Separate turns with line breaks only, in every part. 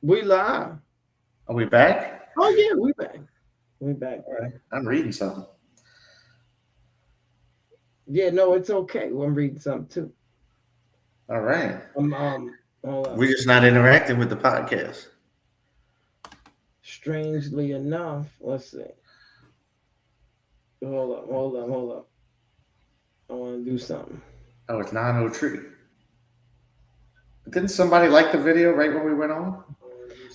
We live.
Are we back?
Oh yeah, we back. We back,
All
bro.
right. I'm reading something.
Yeah, no, it's okay. Well, I'm reading something too.
All right.
Hold up.
We're just not interacting with the podcast.
Strangely enough, let's see. Hold up. I want to do something.
Oh, it's 9:03. Didn't somebody like the video right when we went on?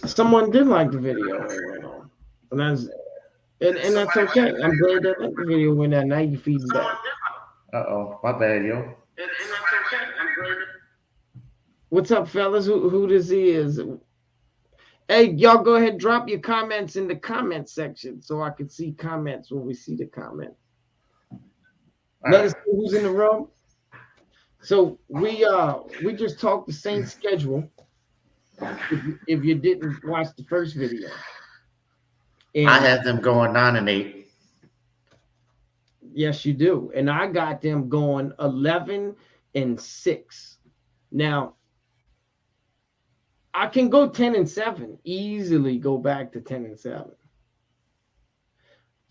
Someone did like the video when it went on, and that's okay. I'm glad they liked the video when that night you feedback.
Uh-oh, my bad, yo.
And that's okay. I'm glad. What's up, fellas? Who this is? Hey, y'all go ahead, drop your comments in the comment section so I can see comments when we see the comments.
All
Let
right.
us know who's in the room. So we just talked the Saints schedule. If you didn't watch the first video,
I
and
have them going 9-8.
yes, you do, and I got them going 11-6. Now I can go 10-7 easily. Go back to 10-7,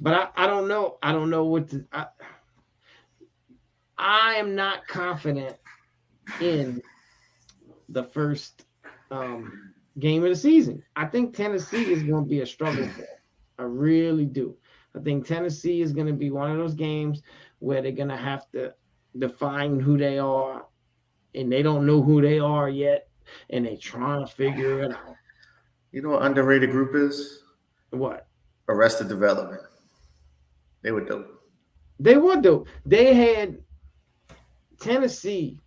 but I don't know. I don't know what to. I am not confident in the first game of the season. I think Tennessee is going to be a struggle for them. I really do. I think Tennessee is going to be one of those games where they're going to have to define who they are, and they don't know who they are yet, and they're trying to figure it out.
You know what underrated group is?
What?
Arrested Development. They were dope.
They would do. They had Tennessee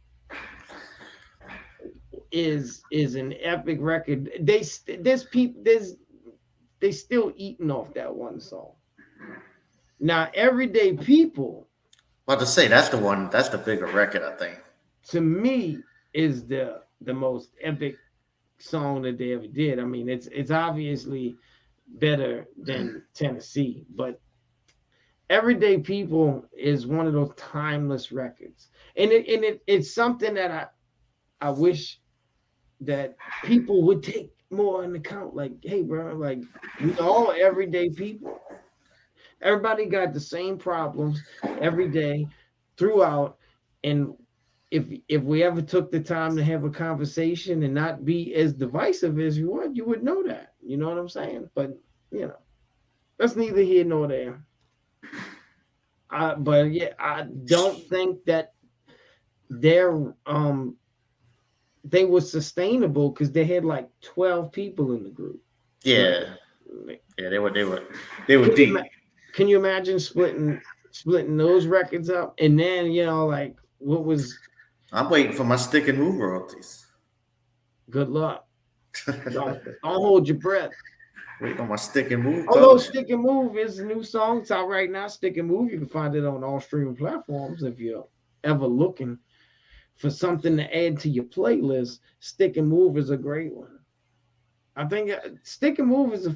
is an epic record. They still eating off that one song. Now, Everyday People,
About to say that's the one. That's the bigger record, I think.
to me, is the most epic song that they ever did. I mean, it's obviously better than Tennessee, but Everyday People is one of those timeless records, and it's something that I wish that people would take more into account. Like, hey, bro, like we all everyday people. Everybody got the same problems every day throughout. And if we ever took the time to have a conversation and not be as divisive as you would know that. You know what I'm saying? But you know, that's neither here nor there. But yeah, I don't think that they're they were sustainable because they had like 12 people in the group. Like,
Yeah, yeah, they were
can you
deep.
can you imagine splitting those records up? And then like what was
I'm waiting for my stick and move royalties.
good luck. Don't hold your breath.
Waiting on my stick and move
Although
publishing.
Stick and Move is a new song. It's out right now. Stick and Move. You can find it on all streaming platforms if you're ever looking for something to add to your playlist. Stick and Move is a great one. I think Stick and Move is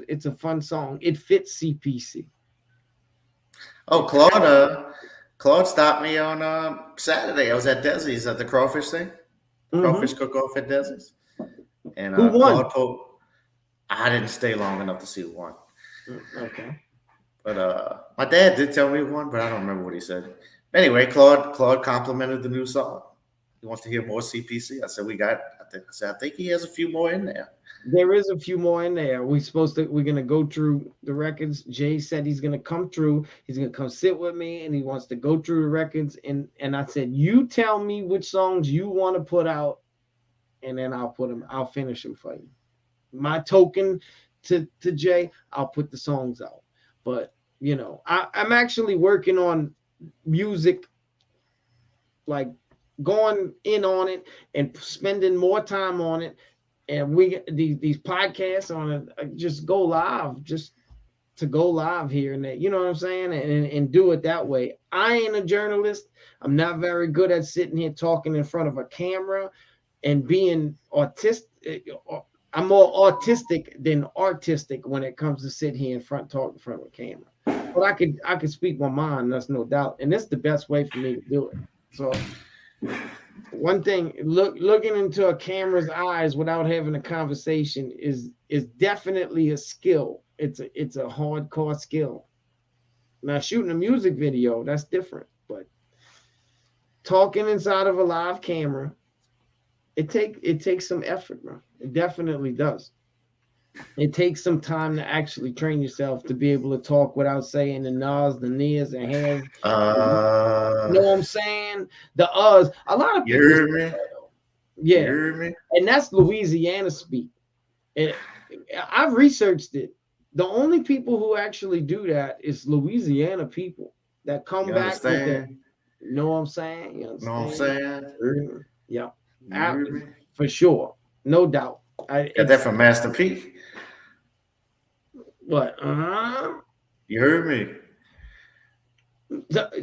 it's a fun song. It fits CPC.
Oh, Claude stopped me on Saturday. I was at Desi's at the crawfish thing, crawfish
Mm-hmm.
cook off at Desi's, and
Who won?
Claude told I didn't stay long enough to see who won,
Okay.
but my dad did tell me who won, but I don't remember what he said. Anyway, Claude complimented the new song. He wants to hear more CPC. I said I think he has a few more in there.
There is a few more in there. We're gonna go through the records. Jay said he's gonna come through. He's gonna come sit with me and he wants to go through the records. And I said, you tell me which songs you want to put out, and then I'll finish them for you. My token to Jay, I'll put the songs out. But I'm actually working on music, like going in on it and spending more time on it. And these podcasts on it just go live, just to go live here and there. You know what I'm saying? And do it that way. I ain't a journalist. I'm not very good at sitting here talking in front of a camera and being autistic. I'm more autistic than artistic when it comes to sit here talk in front of a camera. But I could speak my mind. That's no doubt, and that's the best way for me to do it. So one thing, looking into a camera's eyes without having a conversation is definitely a skill. It's a hardcore skill. Now shooting a music video, that's different, but talking inside of a live camera, it takes some effort, bro. It definitely does. It takes some time to actually train yourself to be able to talk without saying the nods, the nears, and hands. You know what I'm saying? The uhs. A lot of people.
You heard me?
Yeah.
You heard me?
And that's Louisiana speak. And I've researched it. The only people who actually do that is Louisiana people that come back with them. You know what I'm saying? You
know what I'm saying?
Yeah. For sure. No doubt.
Got that from Master P.
What?
You heard
me.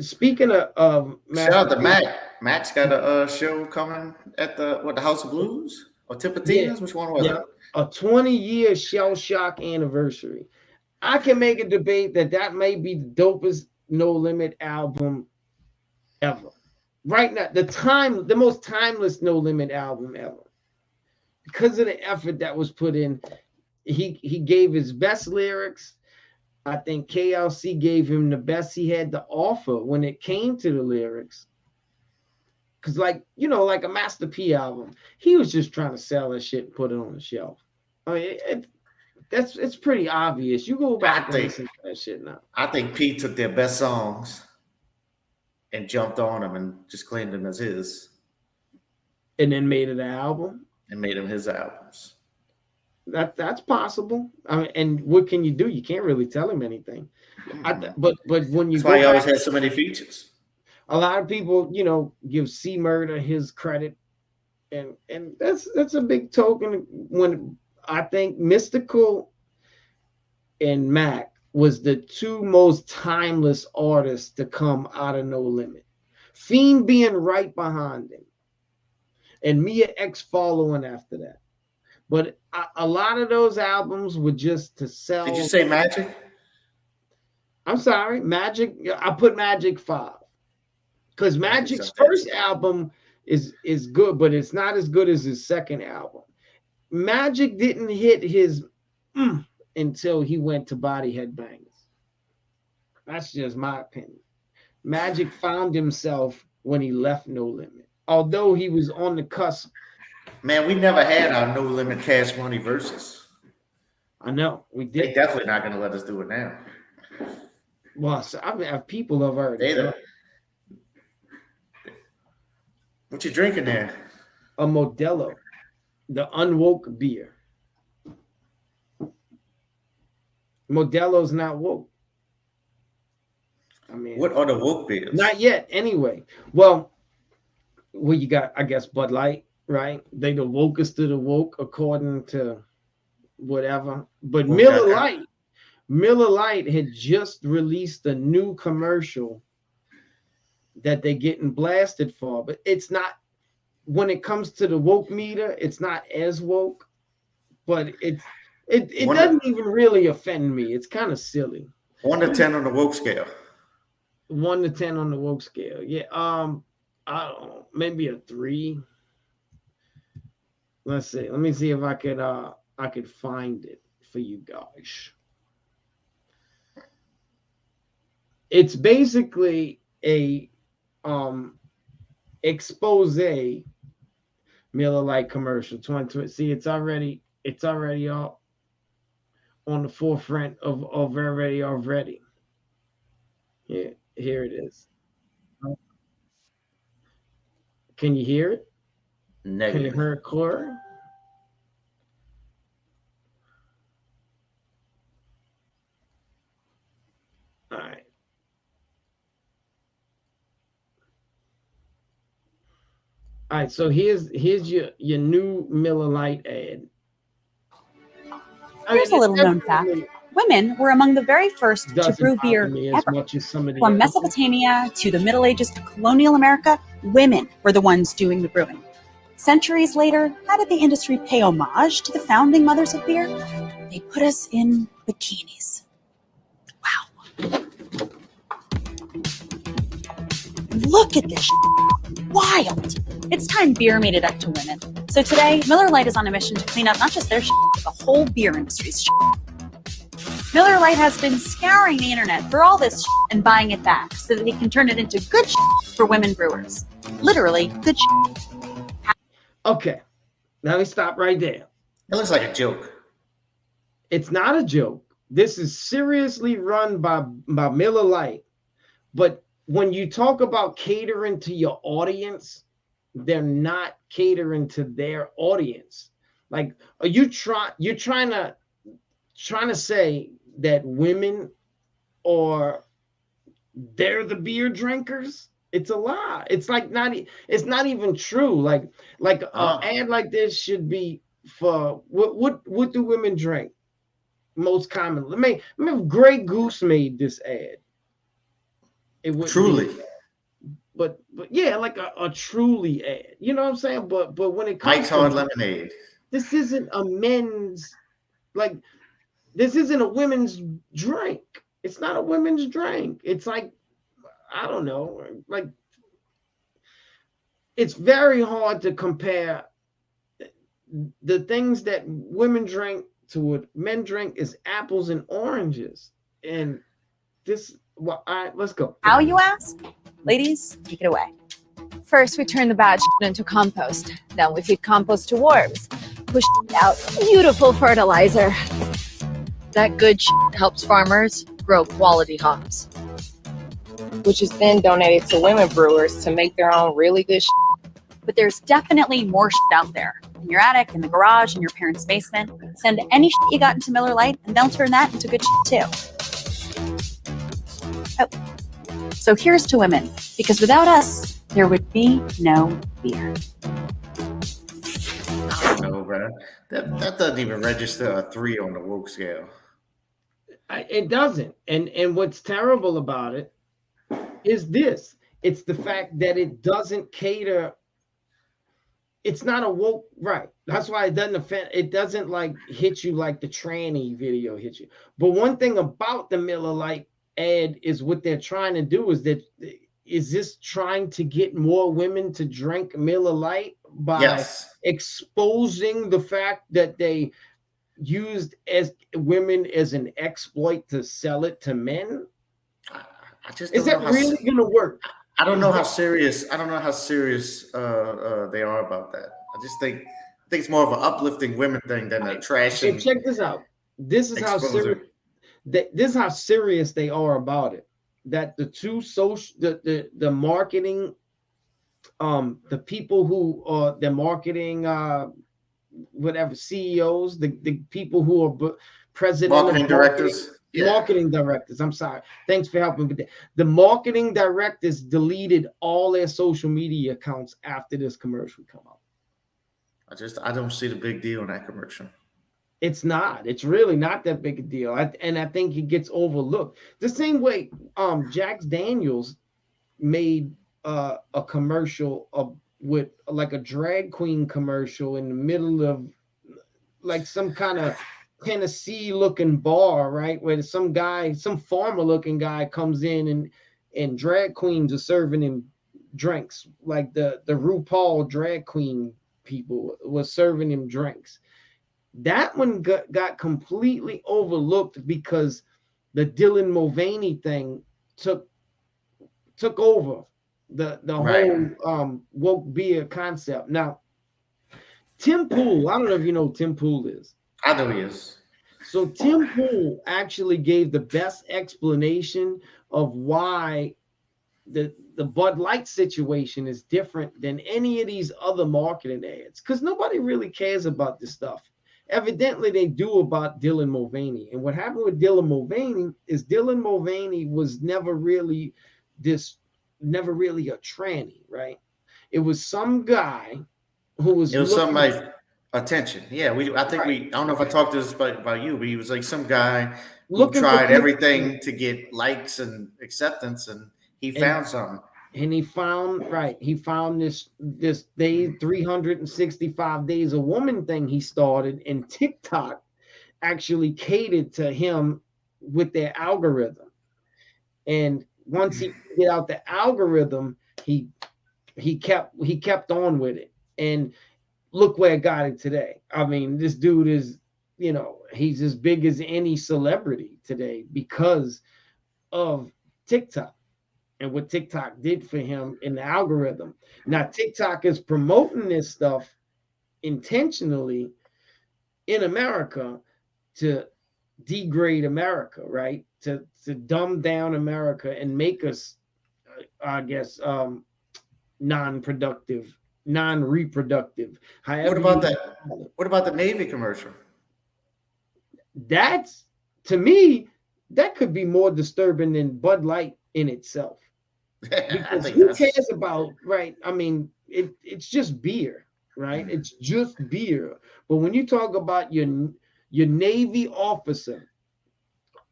Speaking of
shout out to Mac. Mac's got a show coming at the House of Blues or Tipitina's. Yeah. Which one was it?
A 20-year Shell Shock anniversary. I can make a debate that may be the dopest No Limit album ever. Right now, the most timeless No Limit album ever. Because of the effort that was put in, he gave his best lyrics. I think KLC gave him the best he had to offer when it came to the lyrics. Because like a Master P album, he was just trying to sell that shit and put it on the shelf. I mean, it's pretty obvious. You go back and listen to that shit now.
I think P took their best songs and jumped on them and just claimed them as his.
And then made it an album?
And made them his albums.
That's possible. I mean, and what can you do? You can't really tell him anything. But when you
that's why he always has so many features.
A lot of people, give C Murder his credit, and that's a big token. When I think Mystical and Mac was the two most timeless artists to come out of No Limit. Fiend being right behind him, and Mia X following after that. But a lot of those albums were just to sell.
Did you say Magic?
I'm sorry, Magic. I put Magic 5 because Magic's first album is good, but it's not as good as his second album. Magic didn't hit his until he went to Body Headbangers. That's just my opinion. Magic found himself when he left No Limit, although he was on the cusp.
Man, we never had our No Limit Cash Money versus.
I know we did.
They're definitely not going to let us do it now.
Well, so people have already.
What you drinking there?
A Modelo, the unwoke beer. Modelo's not woke. I mean,
what are the woke beers?
Not yet. Anyway, well, you got, I guess, Bud Light. Right, they the wokest of the woke according to whatever. But Miller Lite had just released a new commercial that they're getting blasted for, but it's not. When it comes to the woke meter, it's not as woke, but it doesn't even really offend me. It's kind of silly.
1 to 10 on the woke scale.
1 to 10 on the woke scale. Yeah. I don't know, maybe a 3. Let's see. Let me see if I could find it for you guys. It's basically a expose Miller Lite commercial. 2020. See, it's already all on the forefront of already. Yeah, here it is. Can you hear it?
Negative.
Can you hear it clear? All right. All right, so here's your new Miller Lite ad.
Here's a little known fact. Women were among the very first to brew beer ever. From Mesopotamia to the Middle Ages to colonial America, women were the ones doing the brewing. Centuries later, how did the industry pay homage to the founding mothers of beer? They put us in bikinis. Wow. Look at this. Wild. It's time beer made it up to women. So today, Miller Lite is on a mission to clean up not just their shit, but the whole beer industry's shit. Miller Lite has been scouring the internet for all this shit and buying it back so that they can turn it into good shit for women brewers. Literally, good shit.
Okay, now we stop right there.
It looks like a joke.
It's not a joke. This is seriously run by Miller Lite. But when you talk about catering to your audience, they're not catering to their audience. Like, are you trying to say that women they're the beer drinkers? It's a lie. It's like it's not even true. Like an ad like this should be for what do women drink most commonly? If Grey Goose made this ad, it would
Truly.
But yeah, like a Truly ad. You know what I'm saying? But when it comes
Mike's Hard Lemonade,
this isn't a men's, like, this isn't a women's drink. It's not a women's drink. It's like, I don't know, like, it's very hard to compare the things that women drink to what men drink is apples and oranges. And this, well, all right, let's go.
How, you ask? Ladies, take it away.
First, we turn the bad shit into compost. Then we feed compost to worms, push out beautiful fertilizer. That good shit helps farmers grow quality hops,
which is then donated to women brewers to make their own really good shit.
But there's definitely more shit out there. In your attic, in the garage, in your parents' basement. Send any shit you got into Miller Lite, and they'll turn that into good shit too. Oh. So here's to women, because without us, there would be no beer.
No, bro. That doesn't even register a 3 on the woke scale.
It doesn't. And what's terrible about it is this. It's the fact that it doesn't cater. It's not a woke, right? That's why it doesn't offend. It doesn't like hit you like the tranny video hit you. But one thing about the Miller Lite ad is what they're trying to do is this trying to get more women to drink Miller Lite by exposing the fact that they used as women as an exploit to sell it to men?
I just
is that really going to work?
I don't know how serious. I don't know how serious they are about that. I just think it's more of an uplifting women thing than a trashing.
Hey, check this out. This is how serious. This is how serious they are about it. That the two social, the marketing, the people who are the marketing, whatever CEOs, the people who are president,
marketing directors.
Yeah. Marketing directors. I'm sorry. Thanks for helping with that. The marketing directors deleted all their social media accounts after this commercial come out.
I don't see the big deal in that commercial.
It's not. It's really not that big a deal. And I think it gets overlooked. The same way Jack Daniels made a commercial with like a drag queen commercial in the middle of like some kind of Tennessee looking bar, right? Where some farmer looking guy comes in and drag queens are serving him drinks. Like the RuPaul drag queen people was serving him drinks. That one got completely overlooked because the Dylan Mulvaney thing took over the whole woke beer concept. Now, Tim Pool, I don't know if you know who Tim Pool is.
I know he is.
So Tim Pool actually gave the best explanation of why the Bud Light situation is different than any of these other marketing ads, because nobody really cares about this stuff. Evidently, they do about Dylan Mulvaney. And what happened with Dylan Mulvaney is Dylan Mulvaney was never really a tranny, right? It was some guy who was.
It was some like attention. Yeah, I don't know if I talked to this about you, but he was like some guy who tried everything to get likes and acceptance, and he found something.
And he found this day 365 days a woman thing he started, and TikTok actually catered to him with their algorithm. And once he get out the algorithm, he he kept on with it, and look where it got it today. I mean, this dude is, he's as big as any celebrity today because of TikTok and what TikTok did for him in the algorithm. Now TikTok is promoting this stuff intentionally in America to degrade America, right? To dumb down America and make us, I guess, non-productive, non-reproductive.
What about that? What about the Navy commercial?
That's, to me, that could be more disturbing than Bud Light in itself. Because who cares about, right? I mean, it's just beer, right? It's just beer. But when you talk about your Navy officer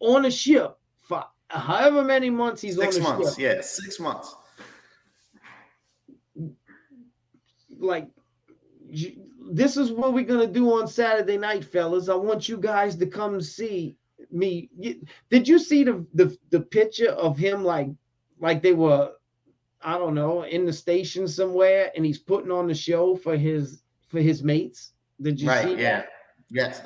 on a ship for however many months he's on a ship. 6 months,
yeah, 6 months.
Like, this is what we're gonna do on Saturday night, fellas. I want you guys to come see me. Did you see the picture of him like they were, I don't know, in the station somewhere, and he's putting on the show for his mates? Did you see that?
Yes.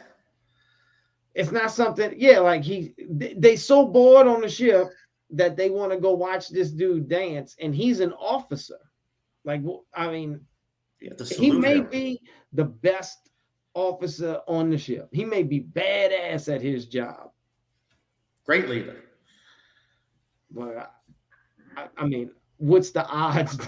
It's not something, like they so bored on the ship that they want to go watch this dude dance, and he's an officer. Like, I mean, he may be the best officer on the ship. He may be badass at his job.
Great leader.
But I mean, what's the odds?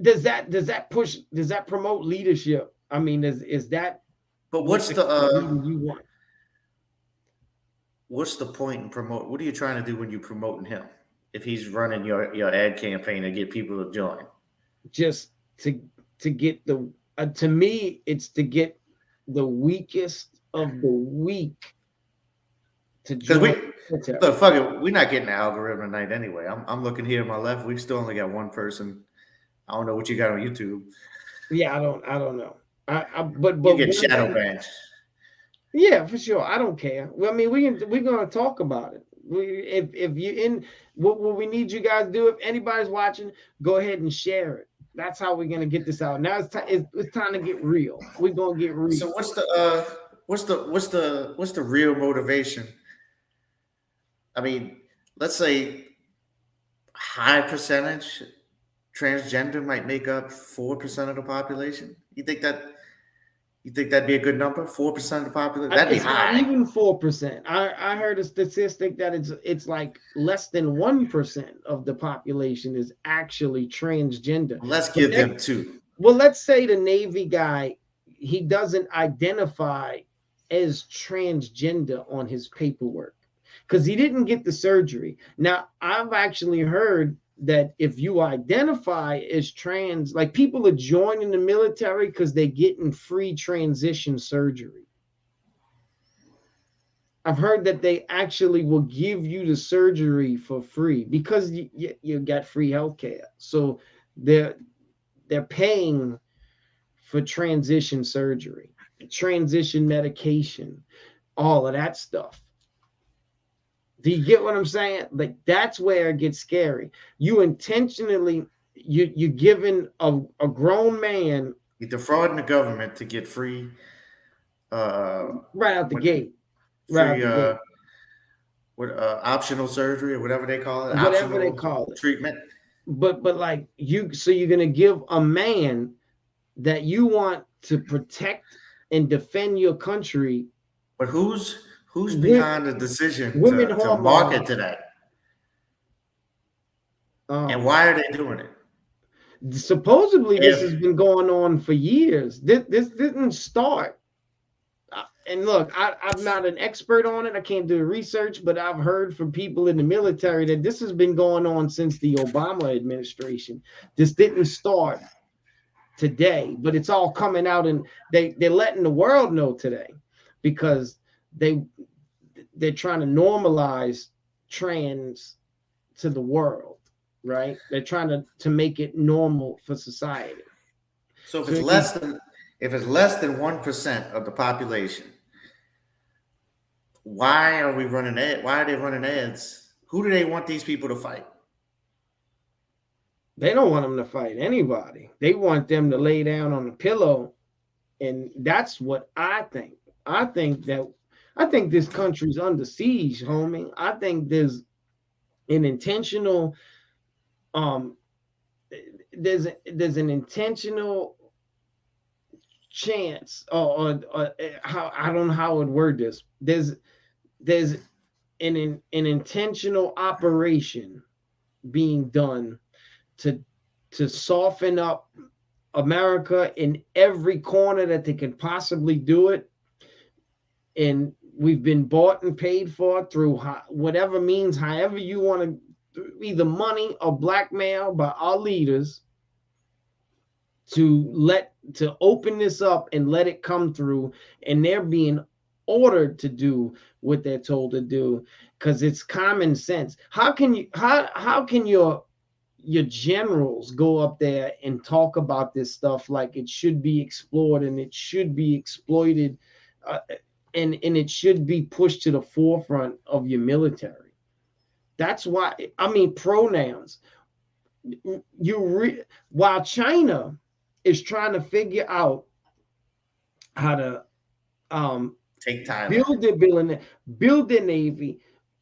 Does that promote leadership? I mean, is that?
But what's the you want? What's the point in promote? What are you trying to do when you promoting him? If he's running your ad campaign to get people to join, just to get the to me, it's to get the weakest of the weak to join. Look, fuck it, we're not getting the algorithm tonight anyway. I'm looking here on my left. We still only got one person. I don't know what you got on YouTube. Yeah, I don't know. But you get shadow banned. Yeah, for sure. I don't care. Well, I mean, we're gonna talk about it. If you in what we need you guys to do, if anybody's watching, go ahead and share it. That's how we're gonna get this out. Now it's time to get real. We're gonna get real. So what's the real motivation? I mean, let's say high percentage transgender might make up 4% of the population. You think that'd be a good number? 4% of the population? That'd be high. Not even 4%. I heard a statistic that it's like less than 1% of the population is actually transgender. Let's give them 2. Well, let's say the Navy guy, he doesn't identify as transgender on his paperwork because he didn't get the surgery. Now, I've actually heard that if you identify as trans, like people are joining the military because they're getting free transition surgery. I've heard that they actually will give you the surgery for free because you got free healthcare. So they're paying for transition surgery, transition medication, all of that stuff. Do you get what I'm saying? Like, that's where it gets scary. You intentionally, you're giving a grown man. You're defrauding the government to get free. Right out the gate. Free, optional surgery or whatever they call it. Whatever they call it. Treatment. But like so you're going to give a man that you want to protect and defend your country. But who's behind the decision to market to that? And why are they doing it? Supposedly, this has been going on for years. This didn't start. And look, I'm not an expert on it. I can't do research, but I've heard from people in the military that this has been going on since the Obama administration. This didn't start today, but it's all coming out, and they're letting the world know today because they're trying to normalize trans to the world, right? They're trying to make it normal for society. So if it's less than 1% of the population, why are we running ads? Why are they running ads? Who do they want these people to fight?
They don't want them to fight anybody. They want them to lay down on a pillow. And that's what I think. I think this country's under siege, homie. I think there's an intentional there's an intentional chance or how I don't know how I would word this. There's an intentional operation being done to soften up America in every corner that they can possibly do it. And we've been bought and paid for through whatever means, however you want to, either money or blackmail by our leaders to open this up and let it come through. And they're being ordered to do what they're told to do because it's common sense. How can your generals go up there and talk about this stuff like it should be explored and it should be exploited and it should be pushed to the forefront of your military? That's why, I mean, pronouns. While China is trying to figure out how to
take time,
build their navy,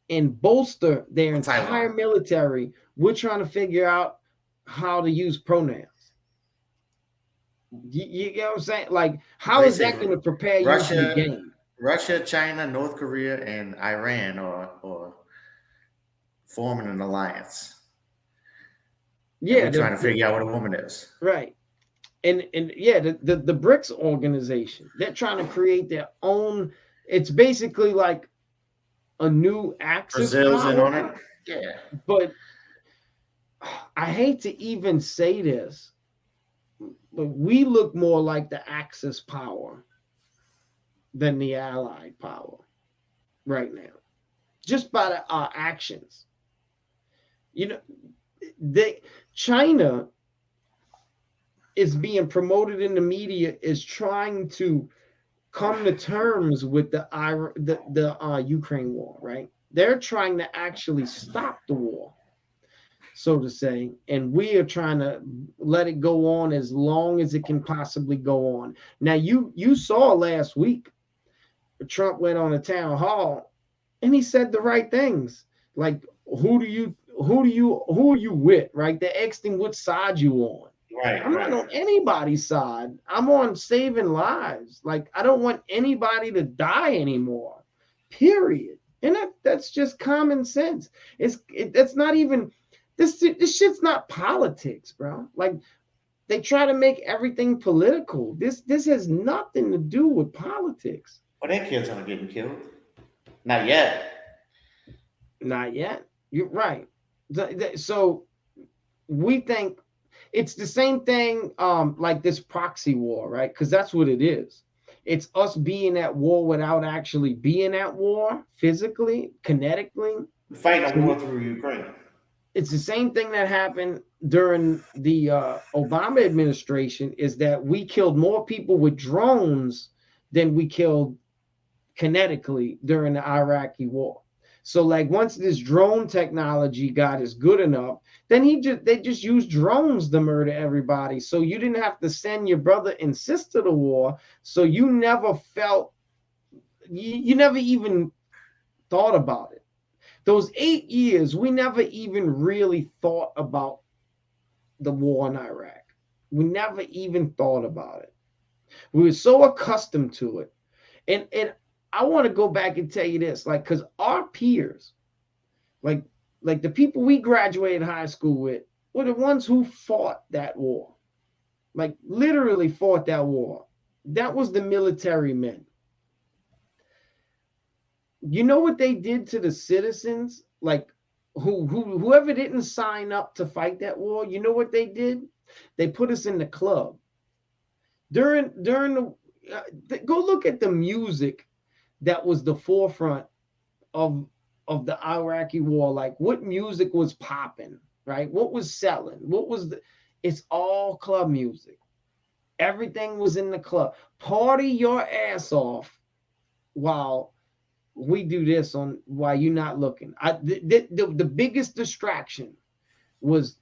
and bolster their entire military, we're trying to figure out how to use pronouns. You get what I'm saying? Like, how is that going to prepare you for the game?
Russia, China, North Korea, and Iran are forming an alliance.
Yeah,
we're trying to figure out what a woman is.
Right. And yeah, the BRICS organization, they're trying to create their own. It's basically like a new axis.
Brazil's in on it. Yeah.
But I hate to even say this, but we look more like the Axis power than the Allied power right now, just by our actions. You know, China is being promoted in the media as trying to come to terms with the Ukraine war, right? They're trying to actually stop the war, so to say, and we are trying to let it go on as long as it can possibly go on. Now, you saw last week, Trump went on a town hall and he said the right things. Like, who are you with, right? They're asking what side you on.
Right.
I'm not on anybody's side. I'm on saving lives. Like, I don't want anybody to die anymore. Period. And that's just common sense. That's not even this shit's not politics, bro. Like, they try to make everything political. This has nothing to do with politics.
Well, their kids aren't getting killed. Not yet.
Not yet. You're right. So we think it's the same thing, like this proxy war, right? Because that's what it is. It's us being at war without actually being at war physically, kinetically.
Fighting a war through Ukraine.
It's the same thing that happened during the Obama administration, is that we killed more people with drones than we killed kinetically during the Iraqi war. So, like, once this drone technology got is good enough, then they just used drones to murder everybody. So you didn't have to send your brother and sister to war. So you never felt, you never even thought about it. Those 8 years, we never even really thought about the war in Iraq. We never even thought about it. We were so accustomed to it. And I want to go back and tell you this, like, because our peers, like the people we graduated high school with, were the ones who fought that war. Like, literally fought that war. That was the military men. You know what they did to the citizens? Like, whoever didn't sign up to fight that war, you know what they did? They put us in the club. During the go look at the music that was the forefront of the Iraqi war. Like, what music was popping, right? What was selling? It's all club music. Everything was in the club. Party your ass off while we do this while you're not looking. The biggest distraction was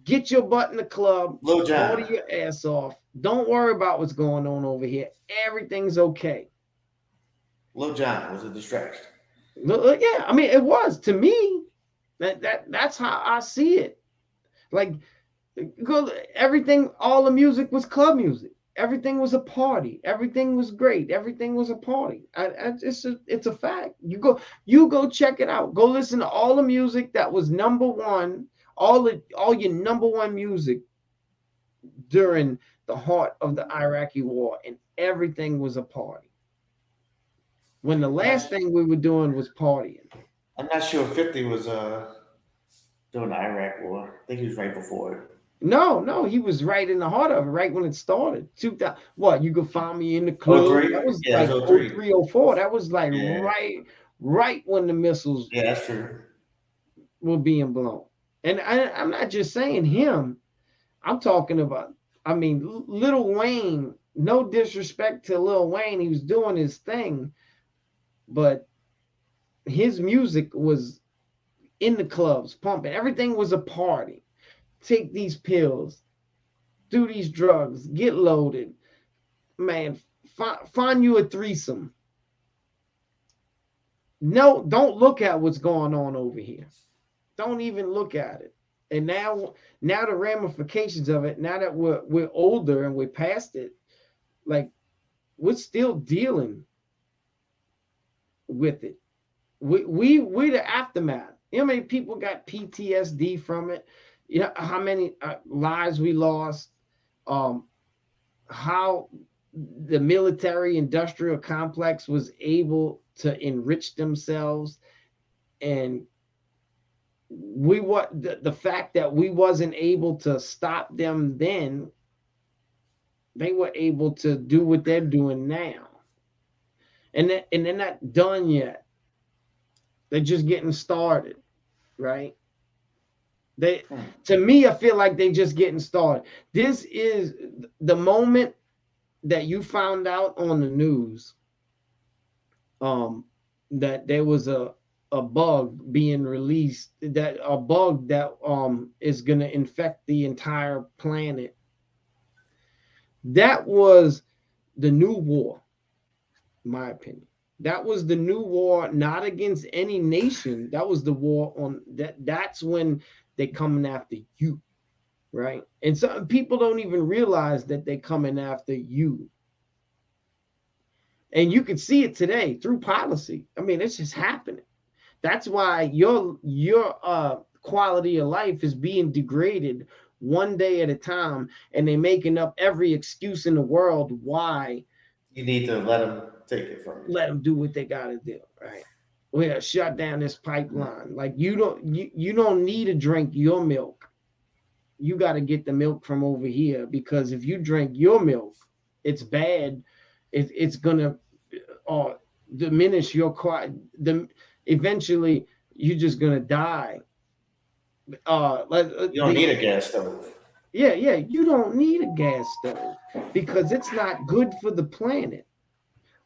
Get your butt in the club.
Lil Jon.
Order your ass off. Don't worry about what's going on over here. Everything's okay.
Lil Jon was a distraction.
Yeah, I mean, it was to me. That's how I see it. Like, everything, all the music was club music. Everything was a party. Everything was great. Everything was a party. It's a fact. You go check it out. Go listen to all the music that was number one. All your number one music during the heart of the Iraqi war, and everything was a party. When the last thing we were doing was partying.
I'm not sure 50 was during the Iraq war. I think he was right before it.
No, he was right in the heart of it, right when it started. 2000, what? You could find me in the club.
03?
That was
Yeah,
like 03, 04. That was like right when the missiles
that's true.
were being blown. And I'm not just saying him. I'm talking about, I mean, Lil Wayne. No disrespect to Lil Wayne. He was doing his thing. But his music was in the clubs, pumping. Everything was a party. Take these pills, do these drugs, get loaded. Man, find you a threesome. No, don't look at what's going on over here. Don't even look at it. And now the ramifications of it, now that we're older and we're past it, like, we're still dealing with it. We the aftermath. You know how many people got PTSD from it? You know how many lives we lost, how the military industrial complex was able to enrich themselves, and the fact that we wasn't able to stop them then, they were able to do what they're doing now. And they're not done yet. They're just getting started, right? To me, I feel like they're just getting started. This is the moment that you found out on the news that there was a bug being released, that a bug that is going to infect the entire planet. That was the new war, in my opinion. That was the new war, not against any nation. That was the war on that. That's when they're coming after you, right? And some people don't even realize that they're coming after you. And you can see it today through policy. I mean, it's just happening. That's why your quality of life is being degraded one day at a time, and they're making up every excuse in the world why
you need to let them take it from you.
Let them do what they got to do, right? We gotta shut down this pipeline. Like, you don't need to drink your milk. You got to get the milk from over here, because if you drink your milk, it's bad. It's gonna diminish your quality. Eventually, you're just gonna die.
You don't need a gas stove.
Yeah, you don't need a gas stove because it's not good for the planet.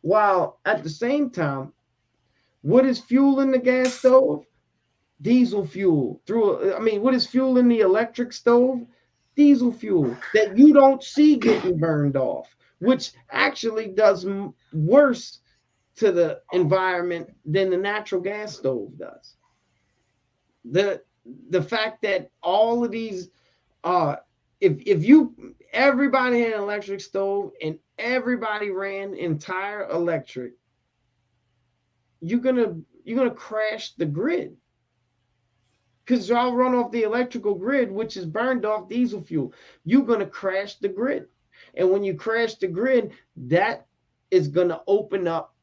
While at the same time, what is fuel in the gas stove? Diesel fuel. What is fuel in the electric stove? Diesel fuel that you don't see getting burned off, which actually does worse to the environment than the natural gas stove does. The fact that all of these, if everybody had an electric stove and everybody ran entire electric, you're gonna crash the grid, because y'all run off the electrical grid, which is burned off diesel fuel. You're gonna crash the grid, and when you crash the grid, that is gonna open up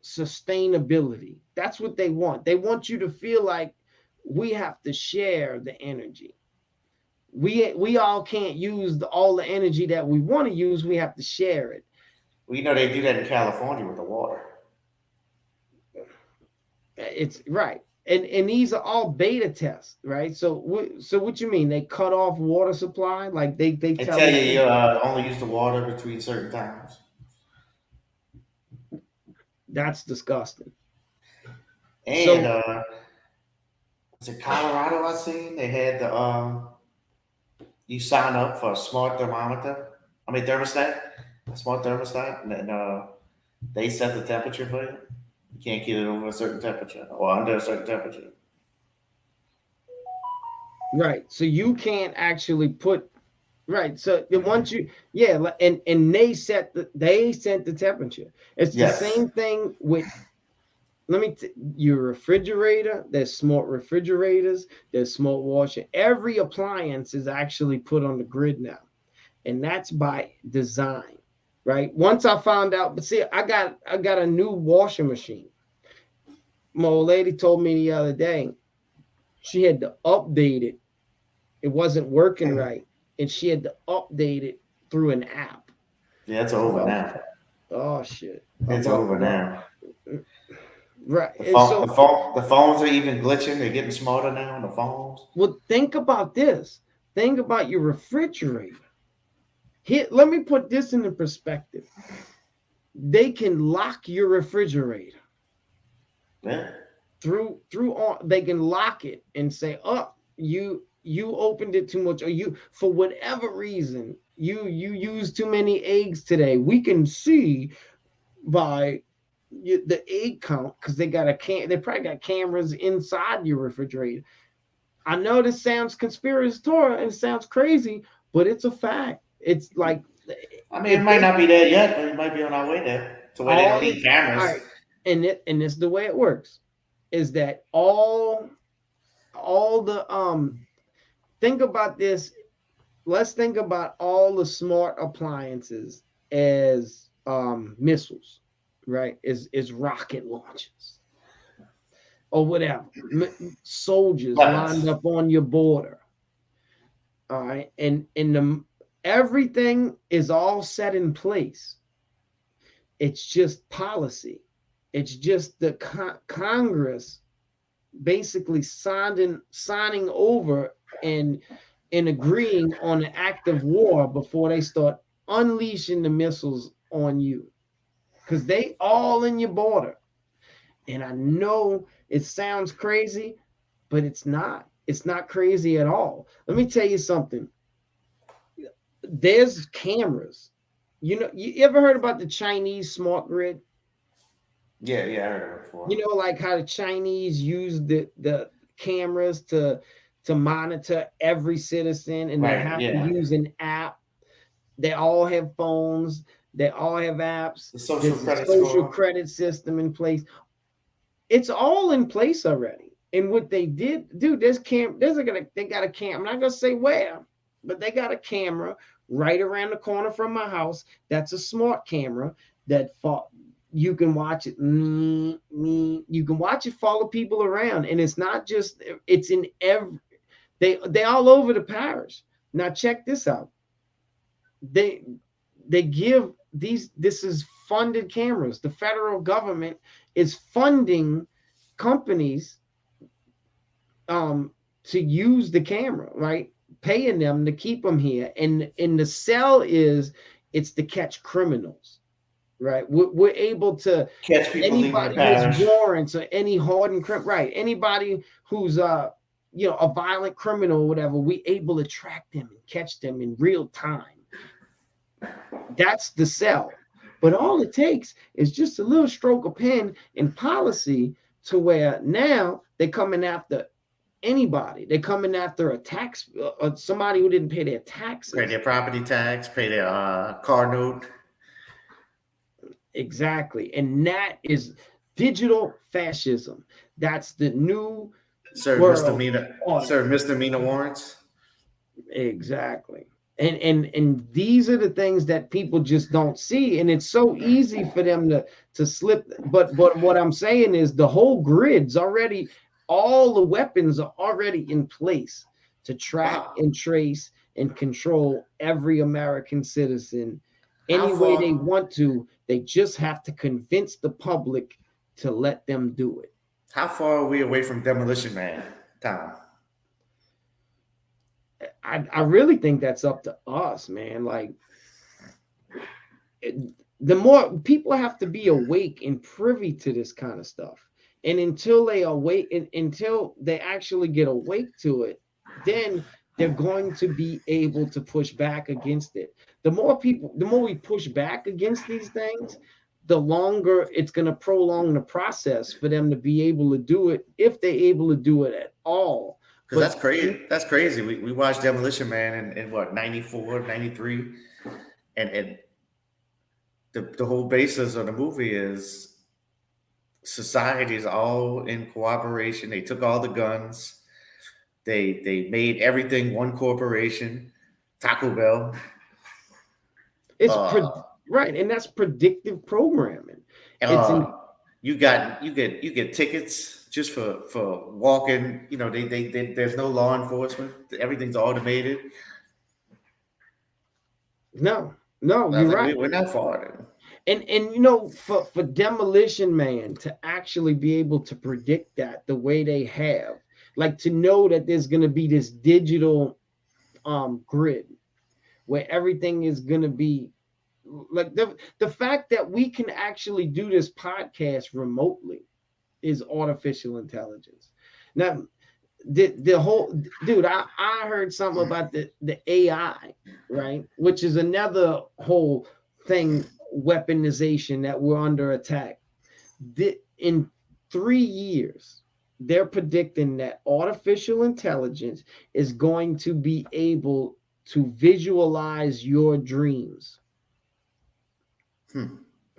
sustainability. That's what they want. They want you to feel like we have to share the energy. We all can't use all the energy that we want to use. We have to share it.
Well, they do that in California with the water.
It's right. And these are all beta tests, right? So what you mean? They cut off water supply? Like they tell
you only use the water between certain times.
That's disgusting.
And Was it Colorado? I seen they had the you sign up for a smart thermometer. I mean thermostat, a smart thermostat, and then they set the temperature for you. You can't get it over a certain temperature or under a certain temperature.
Right. So you can't actually put right. So once you and they set the temperature. It's the same thing with your refrigerator. There's smart refrigerators, there's smart washer. Every appliance is actually put on the grid now. And that's by design. Right. Once I found out, but see, I got a new washing machine. My old lady told me the other day she had to update it. It wasn't working right, and she had to update it through an app.
Yeah, it's over now.
Oh shit!
It's over now.
Right.
The phones are even glitching. They're getting smarter now on the phones.
Well, think about this. Think about your refrigerator. Here, let me put this into perspective. They can lock your refrigerator.
Yeah.
They can lock it and say, "Oh, you opened it too much, or you, for whatever reason, you used too many eggs today. We can see by the egg count because they probably got cameras inside your refrigerator." I know this sounds conspiratorial and it sounds crazy, but it's a fact. It's like,
I mean, it might not be there yet, but it might be on our way there to where they don't need cameras.
Right. And this is the way it works, is that all the think about this. Let's think about all the smart appliances as missiles, right? Is rocket launchers or whatever. Soldiers lined up on your border. All right, and everything is all set in place. It's just policy. It's just the Congress basically signing over and agreeing on an act of war before they start unleashing the missiles on you, because they all in your border. And I know it sounds crazy, but it's not. It's not crazy at all. Let me tell you something. There's cameras. You ever heard about the Chinese smart grid?
Yeah, I heard of it before.
You know, like how the Chinese use the cameras to monitor every citizen, and they have to use an app. They all have phones. They all have apps.
The social
credit system in place. It's all in place already. And what they did, dude, they got a camera. I'm not gonna say where, but they got a camera right around the corner from my house. That's a smart camera that you can watch it. You can watch it follow people around, and it's not just. It's in they all over the parish. Now check this out. They give these. This is funded cameras. The federal government is funding companies to use the camera, right? Paying them to keep them here, and the sell it's to catch criminals, right? We're able to
catch people.
Anybody who's warrants or any hardened criminal, right? Anybody who's a violent criminal or whatever, we able to track them and catch them in real time. That's the sell. But all it takes is just a little stroke of pen and policy to where now they're coming after anybody. They're coming after a tax, somebody who didn't pay their taxes,
pay their property tax, pay their car note.
Exactly, and that is digital fascism. That's the new
misdemeanor warrants.
Exactly. And these are the things that people just don't see, and it's so easy for them to slip. But what I'm saying is the whole grid's already, all the weapons are already in place to track and trace and control every American citizen any way they want to. They just have to convince the public to let them do it.
How far are we away from Demolition Man, Tom?
I really think that's up to us, man. Like, the more people have to be awake and privy to this kind of stuff. And until they until they actually get awake to it, then they're going to be able to push back against it. The more we push back against these things, the longer it's going to prolong the process for them to be able to do it, if they're able to do it at all.
Because that's crazy. That's crazy. We watched Demolition Man in what, 94, 93? And the whole basis of the movie is society is all in cooperation. They took all the guns. They made everything one corporation, Taco Bell.
It's right, and that's predictive programming.
You get tickets just for walking. You know, they there's no law enforcement. Everything's automated.
No, you're right.
We're not far.
And you know, for Demolition Man to actually be able to predict that the way they have, like to know that there's going to be this digital grid where everything is going to be like the fact that we can actually do this podcast remotely is artificial intelligence. Now, the whole dude, I heard something about the AI, right? Which is another whole thing, weaponization, that we're under attack. In 3 years, they're predicting that artificial intelligence is going to be able to visualize your dreams.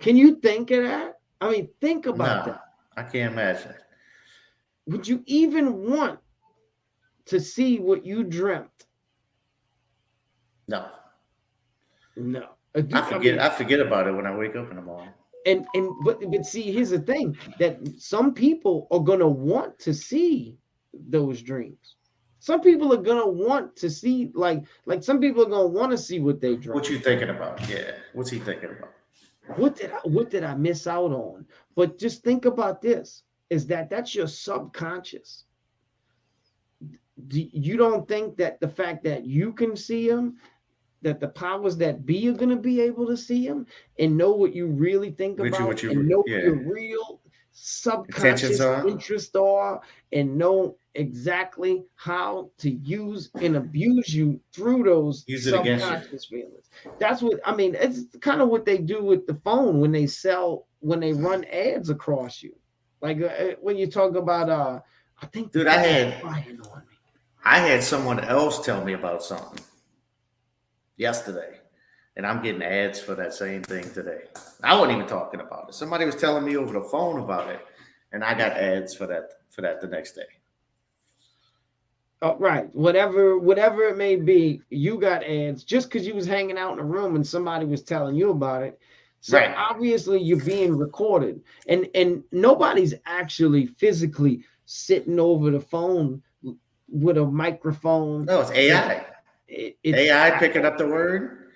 Can you think of that? I mean, think about that.
I can't imagine.
Would you even want to see what you dreamt?
No.
I
forget about it when I wake up in the morning.
But see, here's the thing, that some people are gonna want to see those dreams. Some people are gonna want to see, like some people are gonna want to see what they dream.
What you thinking about? Yeah. What's he thinking about?
What did I miss out on? But just think about this: is that's your subconscious. You don't think that the fact that you can see them, that the powers that be are going to be able to see them and know what you really think about, what your real subconscious interests are, and know exactly how to use and abuse you through those subconscious feelings. That's what I mean. It's kind of what they do with the phone when they run ads across you. Like when you talk about, I think,
dude, I had someone else tell me about something yesterday, and I'm getting ads for that same thing today. I wasn't even talking about it. Somebody was telling me over the phone about it, and I got ads for that the next day.
Oh, right. Whatever it may be, you got ads just because you was hanging out in a room and somebody was telling you about it. So obviously you're being recorded, and nobody's actually physically sitting over the phone with a microphone.
No, it's AI. It's AI picking up the word.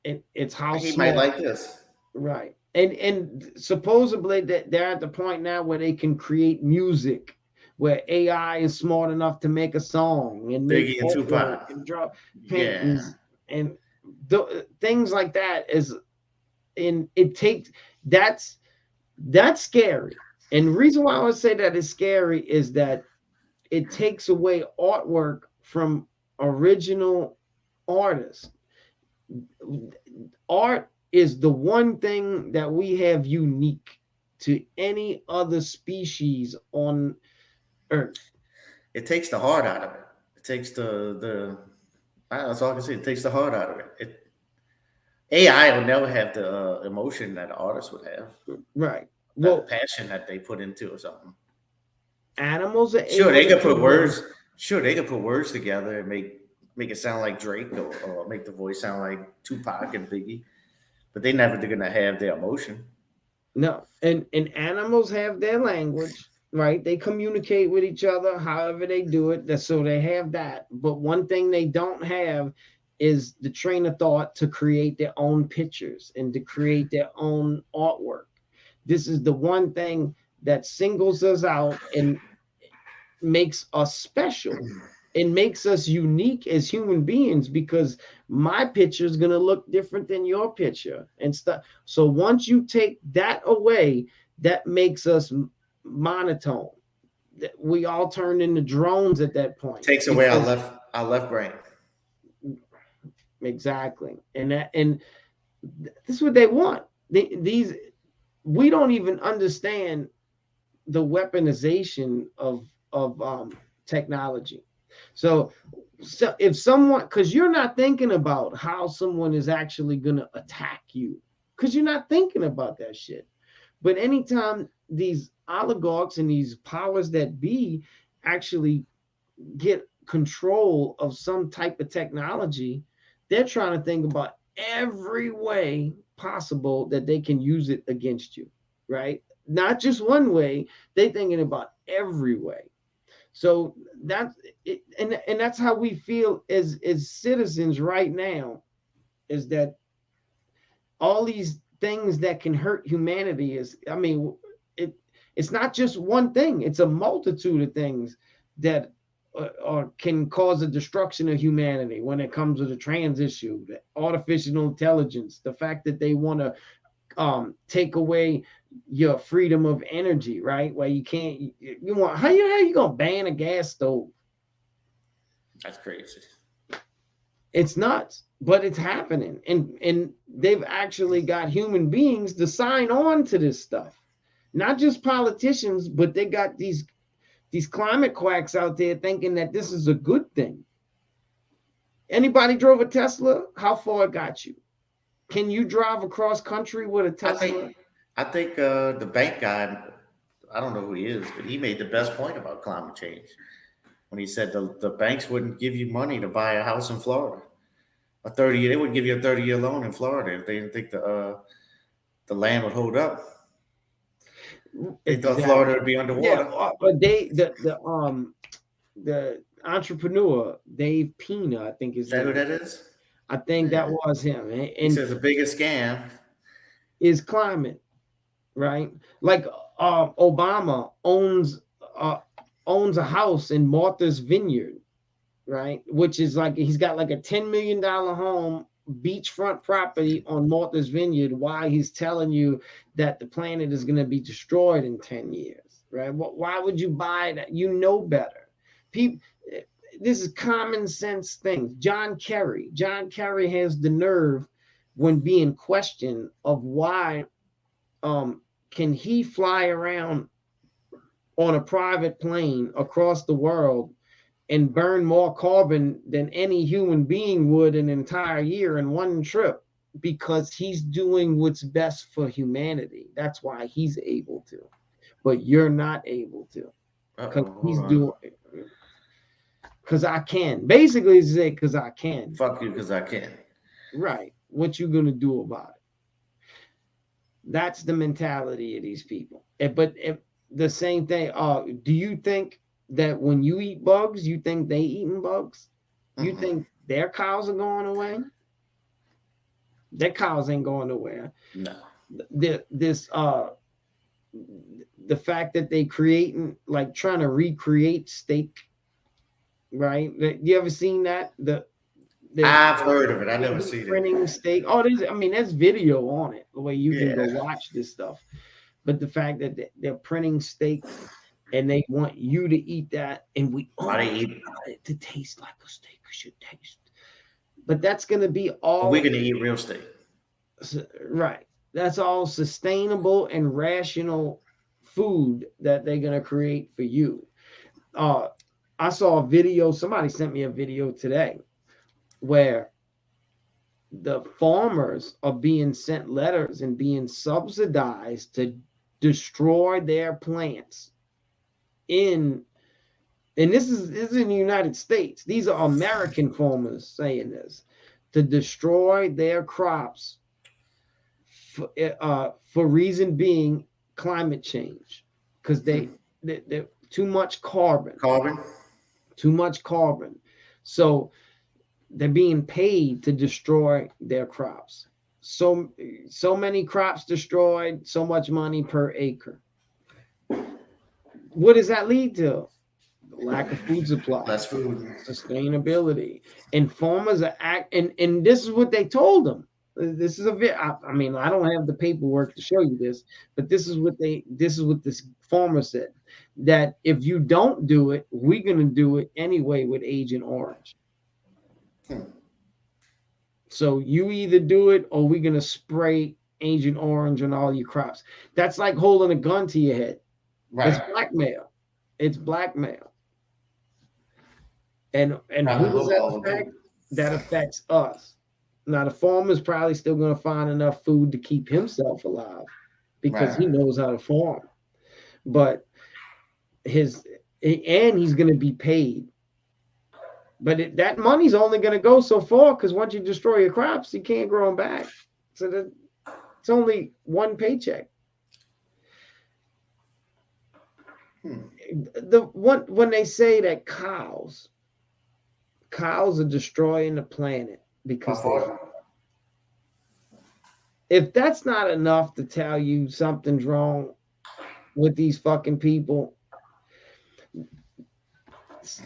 It's how
he might like this,
right? And supposedly that they're at the point now where they can create music, where AI is smart enough to make a song and
Biggie and Tupac
and drop paintings and things like that. And it takes that's scary. And the reason why I would say that is scary is that it takes away artwork from original artists. Art is the one thing that we have unique to any other species on Earth.
It takes the heart out of it. It takes that's all I can say. It takes the heart out of it. AI will never have the emotion that an artist would have.
Right.
Well, the passion that they put into or something.
Animals are
sure they can put words. Sure, they can put words together and make it sound like Drake or make the voice sound like Tupac and Biggie, but they never going to have their emotion.
No, and animals have their language, right? They communicate with each other, however they do it. So they have that. But one thing they don't have is the train of thought to create their own pictures and to create their own artwork. This is the one thing that singles us out and makes us special and makes us unique as human beings, because my picture is going to look different than your picture and stuff. So once you take that away, that makes us monotone. We all turned into drones at that point.
Takes away our left brain.
Exactly, and this is what they want. These we don't even understand the weaponization of technology. So if someone, because you're not thinking about how someone is actually going to attack you, because you're not thinking about that shit. But anytime these oligarchs and these powers that be actually get control of some type of technology, they're trying to think about every way possible that they can use it against you, right? Not just one way, they're thinking about every way. So that's it, and that's how we feel as citizens right now, is that all these things that can hurt humanity is, I mean, it's not just one thing, it's a multitude of things that can cause a destruction of humanity. When it comes to the trans issue, the artificial intelligence, the fact that they want to take away your freedom of energy, right? Where you can't, you want, how you gonna ban a gas stove?
That's crazy.
It's nuts, but it's happening, and they've actually got human beings to sign on to this stuff, not just politicians, but they got these climate quacks out there thinking that this is a good thing. Anybody drove a Tesla? How far it got you? Can you drive across country with a Tesla?
I think the bank guy, I don't know who he is, but he made the best point about climate change when he said the banks wouldn't give you money to buy a house in Florida. They would give you a 30-year loan in Florida if they didn't think the land would hold up. They thought Florida would be underwater.
Yeah, but the entrepreneur Dave Pena, I think
is that who that is?
I think that was him. And
he says the biggest scam
is climate, right? Like Obama owns a house in Martha's Vineyard, right? Which is like, he's got like a $10 million home, beachfront property on Martha's Vineyard, while he's telling you that the planet is going to be destroyed in 10 years, right? Why would you buy that? You know better. People, this is common sense things. John Kerry has the nerve, when being questioned of why can he fly around on a private plane across the world and burn more carbon than any human being would an entire year in one trip, because he's doing what's best for humanity. That's why he's able to, but you're not able to, because he's doing it. Because I can. Basically, say because I can.
Fuck you, because I can.
Right. What you gonna do about it? That's the mentality of these people. But the same thing. Do you think that when you eat bugs, you think they eating bugs? You think their cows are going away? Their cows ain't going nowhere.
No.
The fact that they creating, like, trying to recreate steak, right? You ever seen that?
I've heard of it. I never seen it.
Printing steak. Oh, there's video on it, the way you can go watch this stuff. But the fact that they're printing steak and they want you to eat that, and we want it to taste like a steak should taste. But that's going to be all.
We're going to eat real steak.
Right. That's all sustainable and rational food that they're going to create for you. I saw a video. Somebody sent me a video today where the farmers are being sent letters and being subsidized to destroy their plants and this is in the United States. These are American farmers saying this, to destroy their crops for reason being climate change, because they're too much carbon. Too much carbon. So they're being paid to destroy their crops. So many crops destroyed, so much money per acre. What does that lead to? Lack of food supply,
less food,
sustainability, and farmers are and this is what they told them. This is I mean, I don't have the paperwork to show you this, but this is what this farmer said, that if you don't do it, we're going to do it anyway with Agent Orange. So you either do it or we're going to spray Agent Orange on all your crops. That's like holding a gun to your head.
Right.
It's blackmail. It's blackmail. And who does that affect? That affects us. Now, the farmer's probably still going to find enough food to keep himself alive because he knows how to farm. But he's going to be paid. But that money's only going to go so far because once you destroy your crops, you can't grow them back. So it's only one paycheck. When they say that cows are destroying the planet because if that's not enough to tell you something's wrong with these fucking people,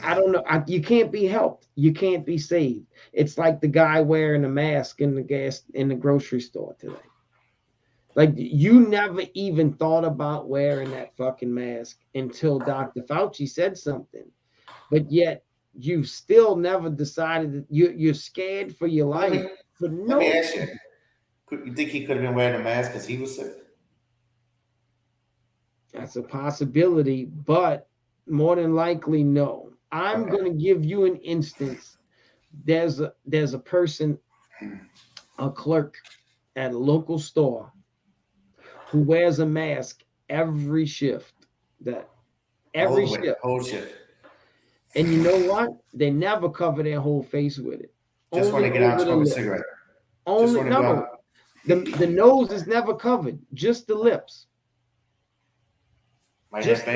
I don't know. You can't be helped. You can't be saved. It's like the guy wearing a mask in the grocery store today. Like, you never even thought about wearing that fucking mask until Dr. Fauci said something, but yet you still never decided that you're scared for your life.
Let me ask you. You think he could have been wearing a mask because he was sick?
That's a possibility, but more than likely, no. I'm going to give you an instance. There's a person, a clerk at a local store who wears a mask every shift.
Whole shift.
And you know what? They never cover their whole face with it.
Just when they get out and smoke a cigarette.
The nose is never covered, just the lips.
Might have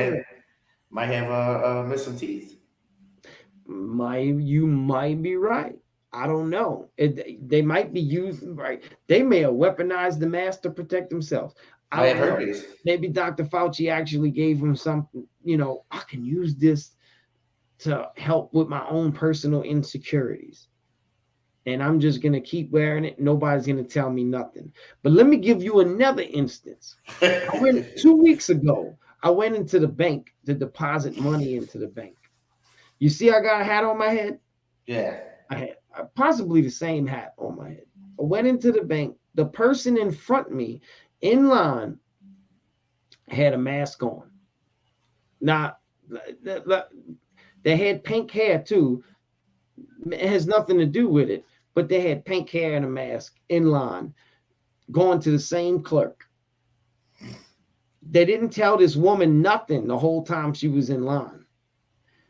missing teeth.
You might be right. I don't know. They might be using right. They may have weaponized the mask to protect themselves.
I have heard this.
Maybe Dr. Fauci actually gave him something. I can use this to help with my own personal insecurities. And I'm just going to keep wearing it. Nobody's going to tell me nothing. But let me give you another instance. 2 weeks ago, I went into the bank to deposit money into the bank. You see, I got a hat on my head?
Yeah.
I had possibly the same hat on my head. I went into the bank. The person in front of me in line had a mask on. Now, they had pink hair too. It has nothing to do with it, but they had pink hair and a mask in line going to the same clerk. They didn't tell this woman nothing the whole time she was in line.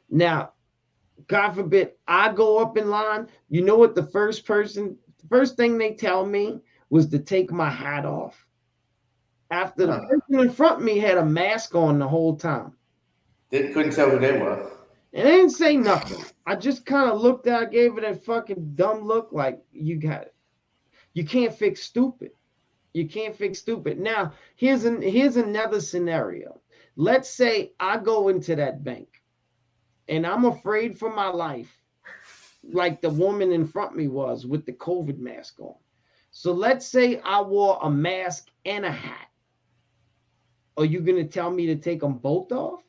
Now, God forbid, I go up in line. You know what the first thing they tell me was to take my hat off. After the person in front of me had a mask on the whole time.
They couldn't tell who they were.
And they didn't say nothing. I just kind of looked at, I gave it a fucking dumb look like, you got it. You can't fix stupid. You can't fix stupid. Now, here's another scenario. Let's say I go into that bank and I'm afraid for my life, like the woman in front of me was with the COVID mask on. So let's say I wore a mask and a hat. Are you going to tell me to take them both off?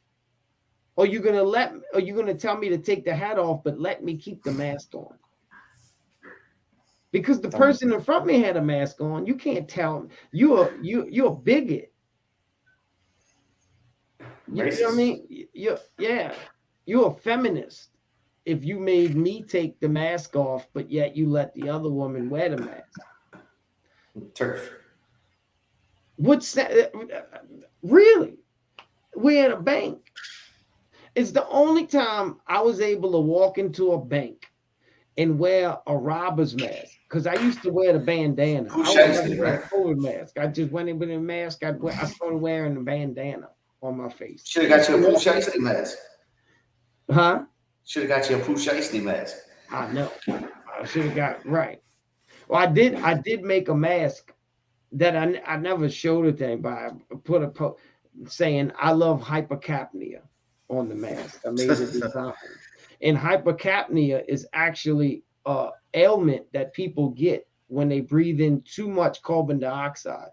Or are you going to tell me to take the hat off, but let me keep the mask on? Because the person in front of me had a mask on. You can't tell them. You're a bigot. You know what I mean? You're a feminist if you made me take the mask off, but yet you let the other woman wear the mask.
Turf.
What's that? Really? We're at a bank. It's the only time I was able to walk into a bank and wear a robber's mask, because I used to wear the bandana. I wasn't wearing a COVID mask. I just went in with a mask. I started wearing the bandana on my face.
Should have got you a Pooh Shiesty mask.
Huh?
Should have got you a Pooh Shiesty mask.
I know. I should have got right. Well, I did make a mask that I never showed it to anybody. I put a post saying I love hypercapnia on the mask. I made it design. And hypercapnia is actually an ailment that people get when they breathe in too much carbon dioxide.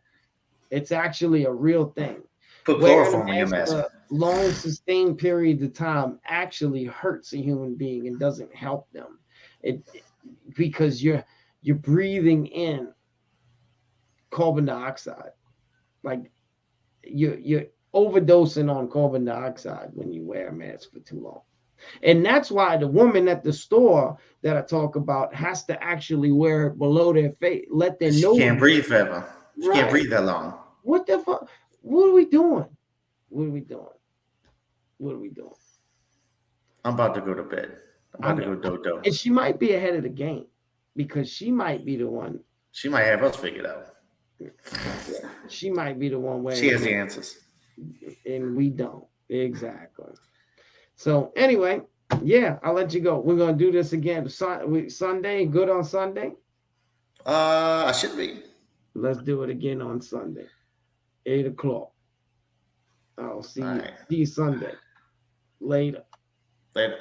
It's actually a real thing.
Put chloroform in your mask.
Long sustained periods of time actually hurts a human being and doesn't help them. Because you're breathing in carbon dioxide. Like you're overdosing on carbon dioxide when you wear a mask for too long. And that's why the woman at the store that I talk about has to actually wear it below their face. Let them know.
She can't breathe forever. She can't breathe that long.
What the fuck? What are we doing? What are we doing? What are we doing?
I'm about to go to bed. I'm about to go do-do.
And she might be ahead of the game because she might be the one.
She might have us figured out.
She might be the one wearing.
She has the answers.
And we don't. Exactly. So anyway, yeah, I'll let you go. We're gonna do this again. Sunday, good on Sunday?
I should be.
Let's do it again on Sunday, 8 o'clock. I'll see you. See you Sunday. Later.
Later.